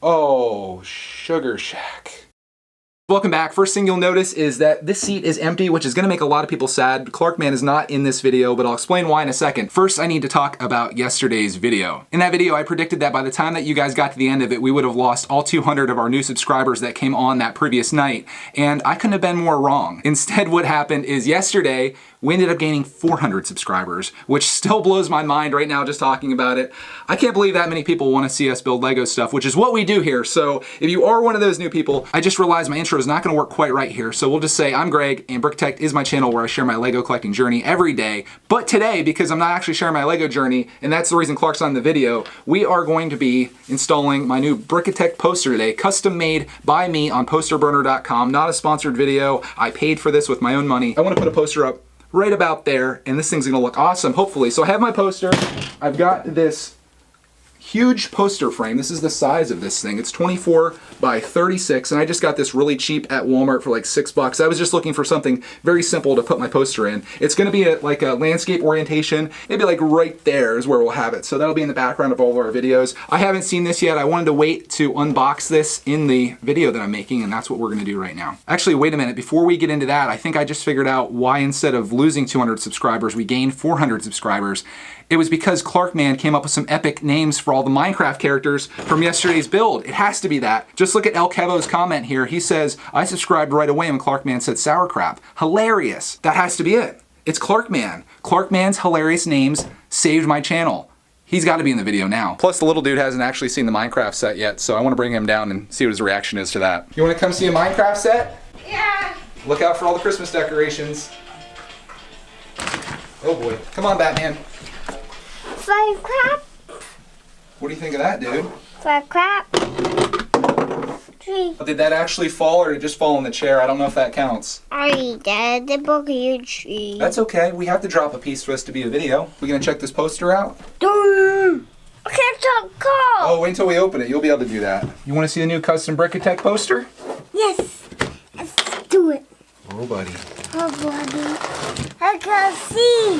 Oh, Sugar Shack. Welcome back. First thing you'll notice is that this seat is empty, which is going to make a lot of people sad. Clarkman is not in this video, but I'll explain why in a second. First, I need to talk about yesterday's video. In that video, I predicted that by the time that you guys got to the end of it, we would have lost all 200 of our new subscribers that came on that previous night, and I couldn't have been more wrong. Instead, what happened is yesterday, we ended up gaining 400 subscribers, which still blows my mind right now just talking about it. I can't believe that many people want to see us build Lego stuff, which is what we do here. So if you are one of those new people, I just realized my intro is not going to work quite right here. So we'll just say I'm Greg, and Brickitect is my channel where I share my Lego collecting journey every day. But today, because I'm not actually sharing my Lego journey, and that's the reason Clark's on the video, we are going to be installing my new Brickitect poster today, custom made by me on posterburner.com. Not a sponsored video. I paid for this with my own money. I want to put a poster up right about there, and this thing's gonna look awesome, hopefully. So I have my poster. I've got this huge poster frame. This is the size of this thing. It's 24 by 36, and I just got this really cheap at Walmart for like $6. I was just looking for something very simple to put my poster in. It's gonna be like a landscape orientation. Maybe like right there is where we'll have it. So that'll be in the background of all of our videos. I haven't seen this yet. I wanted to wait to unbox this in the video that I'm making, and that's what we're gonna do right now. Actually, wait a minute. Before we get into that, I think I just figured out why instead of losing 200 subscribers, we gained 400 subscribers. It was because Clarkman came up with some epic names for all the Minecraft characters from yesterday's build. It has to be that. Just look at El Kevo's comment here. He says, I subscribed right away when Clarkman said sauerkraut. Hilarious. That has to be it. It's Clarkman. Clarkman's hilarious names saved my channel. He's got to be in the video now. Plus, the little dude hasn't actually seen the Minecraft set yet, so I want to bring him down and see what his reaction is to that. You want to come see a Minecraft set? Yeah. Look out for all the Christmas decorations. Oh boy. Come on, Batman. Sauerkraut. What do you think of that, dude? Sauerkraut. Tree. Did that actually fall, or did it just fall in the chair? I don't know if that counts. I did the boogie tree. That's okay. We have to drop a piece for this to be a video. We gonna check this poster out? I can't talk call. Oh, wait until we open it. You'll be able to do that. You want to see the new custom Brickitect poster? Yes. Let's do it. Oh, buddy. Oh, buddy. I can see.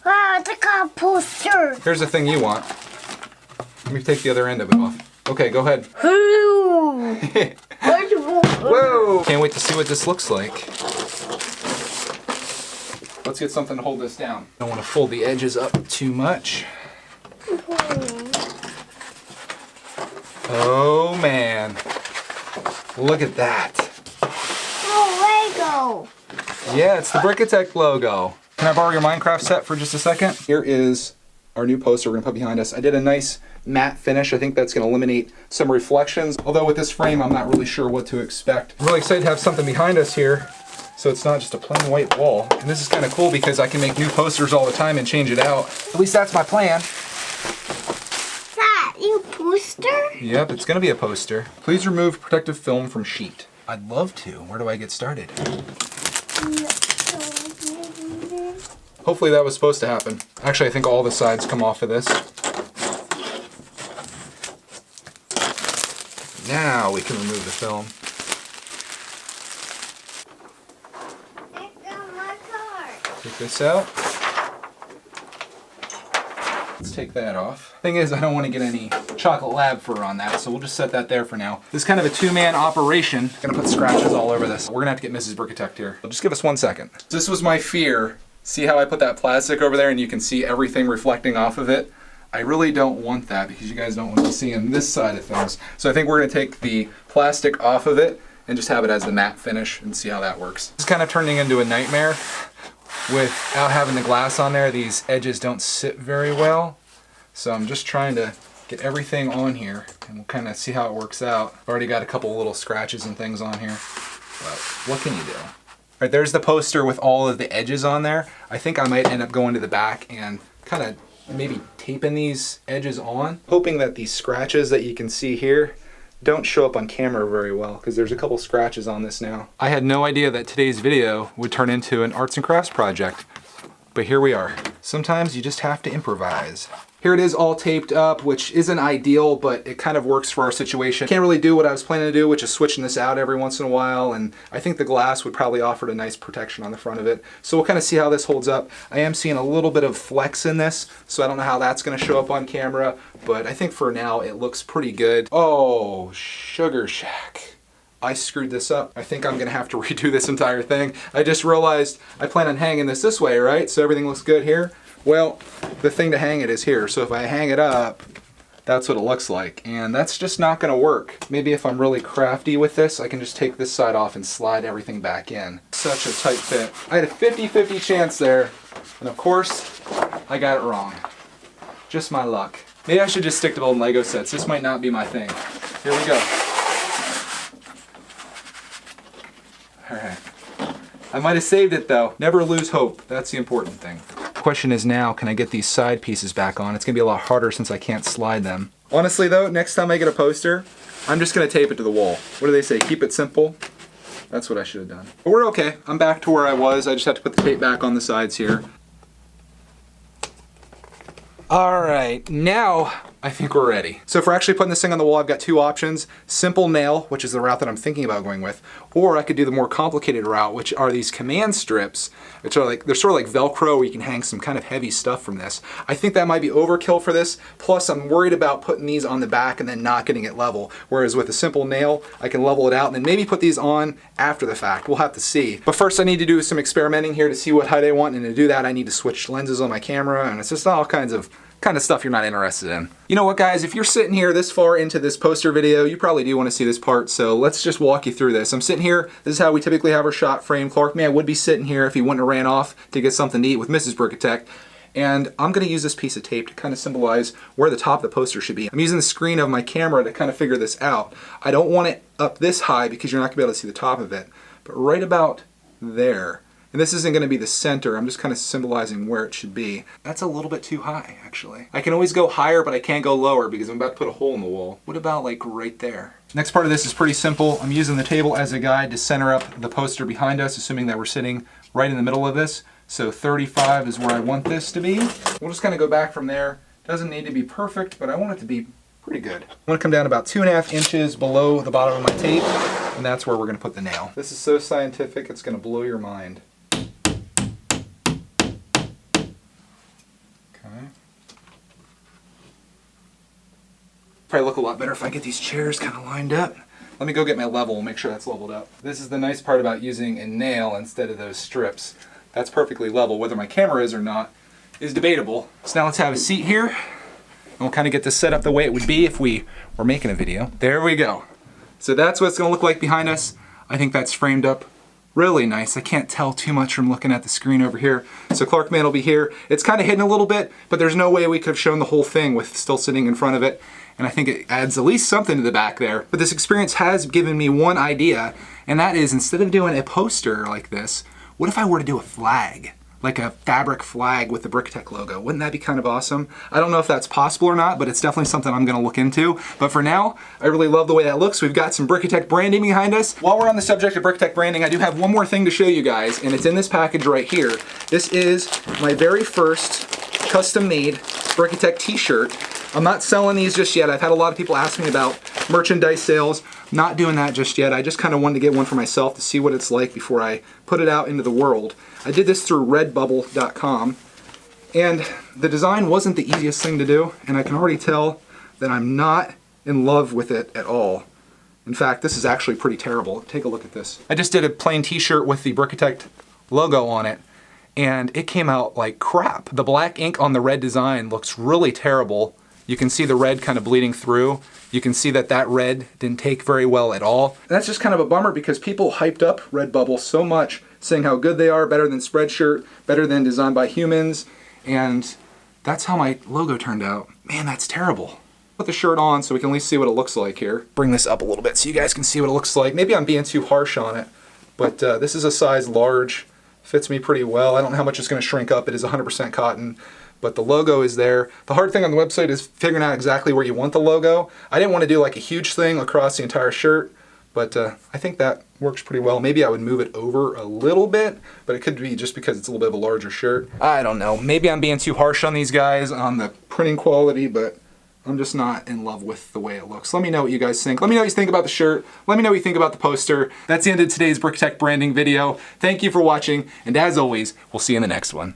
Wow, it's a car poster. Here's the thing you want. Let me take the other end of it off. Okay, go ahead. Hello. Whoa! Can't wait to see what this looks like. Let's get something to hold this down. Don't want to fold the edges up too much. Oh man. Look at that. Oh, Lego. Yeah, it's the Brickitect logo. Can I borrow your Minecraft set for just a second? Here is our new poster we're gonna put behind us. I did a nice matte finish. I think that's gonna eliminate some reflections. Although with this frame, I'm not really sure what to expect. I'm really excited to have something behind us here, so it's not just a plain white wall. And this is kind of cool because I can make new posters all the time and change it out. At least that's my plan. Is that your poster? Yep, it's gonna be a poster. Please remove protective film from sheet. I'd love to. Where do I get started? Hopefully that was supposed to happen. Actually, I think all the sides come off of this. Now we can remove the film. Take this out. Let's take that off. Thing is, I don't want to get any chocolate lab fur on that, so we'll just set that there for now. This is kind of a two-man operation. Gonna put scratches all over this. We're gonna have to get Mrs. Brickitect here. Just give us 1 second. This was my fear. See how I put that plastic over there and you can see everything reflecting off of it? I really don't want that because you guys don't want to be seeing this side of things. So I think we're gonna take the plastic off of it and just have it as the matte finish and see how that works. It's kind of turning into a nightmare. Without having the glass on there, these edges don't sit very well. So I'm just trying to get everything on here and we'll kind of see how it works out. I've already got a couple little scratches and things on here, but what can you do? All right, there's the poster with all of the edges on there. I think I might end up going to the back and kind of maybe taping these edges on, hoping that these scratches that you can see here don't show up on camera very well, because there's a couple scratches on this now. I had no idea that today's video would turn into an arts and crafts project, but here we are. Sometimes you just have to improvise. Here it is all taped up, which isn't ideal, but it kind of works for our situation. Can't really do what I was planning to do, which is switching this out every once in a while, and I think the glass would probably offer a nice protection on the front of it. So we'll kind of see how this holds up. I am seeing a little bit of flex in this, so I don't know how that's gonna show up on camera, but I think for now it looks pretty good. Oh, Sugar Shack. I screwed this up. I think I'm gonna have to redo this entire thing. I just realized I plan on hanging this way, right? So everything looks good here. Well, the thing to hang it is here. So if I hang it up, that's what it looks like. And that's just not gonna work. Maybe if I'm really crafty with this, I can just take this side off and slide everything back in. Such a tight fit. I had a 50-50 chance there. And of course, I got it wrong. Just my luck. Maybe I should just stick to building Lego sets. This might not be my thing. Here we go. All right. I might have saved it though. Never lose hope. That's the important thing. The question is now, can I get these side pieces back on? It's gonna be a lot harder since I can't slide them. Honestly though, next time I get a poster, I'm just gonna tape it to the wall. What do they say? Keep it simple? That's what I should have done. But we're okay. I'm back to where I was. I just have to put the tape back on the sides here. All right, now I think we're ready. So for actually putting this thing on the wall, I've got two options. Simple nail, which is the route that I'm thinking about going with, or I could do the more complicated route, which are these command strips, which are like, they're sort of like Velcro where you can hang some kind of heavy stuff from this. I think that might be overkill for this. Plus I'm worried about putting these on the back and then not getting it level. Whereas with a simple nail, I can level it out and then maybe put these on after the fact. We'll have to see. But first I need to do some experimenting here to see what height I want, and to do that I need to switch lenses on my camera, and it's just all kinds of stuff you're not interested in. You know what guys, if you're sitting here this far into this poster video, you probably do want to see this part, so let's just walk you through this. I'm sitting here, this is how we typically have our shot frame. Clarkman would be sitting here if he wouldn't have ran off to get something to eat with Mrs. Brickitect. And I'm gonna use this piece of tape to kind of symbolize where the top of the poster should be. I'm using the screen of my camera to kind of figure this out. I don't want it up this high because you're not gonna be able to see the top of it, but right about there. And this isn't going to be the center, I'm just kind of symbolizing where it should be. That's a little bit too high, actually. I can always go higher, but I can't go lower because I'm about to put a hole in the wall. What about like right there? Next part of this is pretty simple. I'm using the table as a guide to center up the poster behind us, assuming that we're sitting right in the middle of this. So 35 is where I want this to be. We'll just kind of go back from there. Doesn't need to be perfect, but I want it to be pretty good. I'm gonna come down about 2.5 inches below the bottom of my tape, and that's where we're gonna put the nail. This is so scientific, it's gonna blow your mind. Probably look a lot better if I get these chairs kind of lined up. Let me go get my level and make sure that's leveled up. This is the nice part about using a nail instead of those strips. That's perfectly level. Whether my camera is or not is debatable. So now let's have a seat here, and we'll kind of get this set up the way it would be if we were making a video. There we go. So that's what it's gonna look like behind us. I think that's framed up really nice. I can't tell too much from looking at the screen over here. So Clarkman will be here. It's kind of hidden a little bit, but there's no way we could have shown the whole thing with still sitting in front of it. And I think it adds at least something to the back there. But this experience has given me one idea, and that is, instead of doing a poster like this, what if I were to do a flag? Like a fabric flag with the Brickitect logo. Wouldn't that be kind of awesome? I don't know if that's possible or not, but it's definitely something I'm gonna look into. But for now, I really love the way that looks. We've got some Brickitect branding behind us. While we're on the subject of Brickitect branding, I do have one more thing to show you guys, and it's in this package right here. This is my very first custom-made Brickitect t-shirt. I'm not selling these just yet. I've had a lot of people ask me about merchandise sales. Not doing that just yet. I just kind of wanted to get one for myself to see what it's like before I put it out into the world. I did this through redbubble.com, and the design wasn't the easiest thing to do, and I can already tell that I'm not in love with it at all. In fact, this is actually pretty terrible. Take a look at this. I just did a plain t-shirt with the Brickitect logo on it, and it came out like crap. The black ink on the red design looks really terrible. You can see the red kind of bleeding through. You can see that that red didn't take very well at all. And that's just kind of a bummer because people hyped up Redbubble so much, saying how good they are, better than Spreadshirt, better than Designed by Humans, and that's how my logo turned out. Man, that's terrible. Put the shirt on so we can at least see what it looks like here. Bring this up a little bit so you guys can see what it looks like. Maybe I'm being too harsh on it, but this is a size large. Fits me pretty well. I don't know how much it's gonna shrink up. It is 100% cotton. But the logo is there. The hard thing on the website is figuring out exactly where you want the logo. I didn't want to do like a huge thing across the entire shirt, But I think that works pretty well. Maybe I would move it over a little bit, but it could be just because it's a little bit of a larger shirt. I don't know. Maybe I'm being too harsh on these guys on the printing quality, but I'm just not in love with the way it looks. Let me know what you guys think. Let me know what you think about the shirt. Let me know what you think about the poster. That's the end of today's Brickitect branding video. Thank you for watching, and as always, we'll see you in the next one.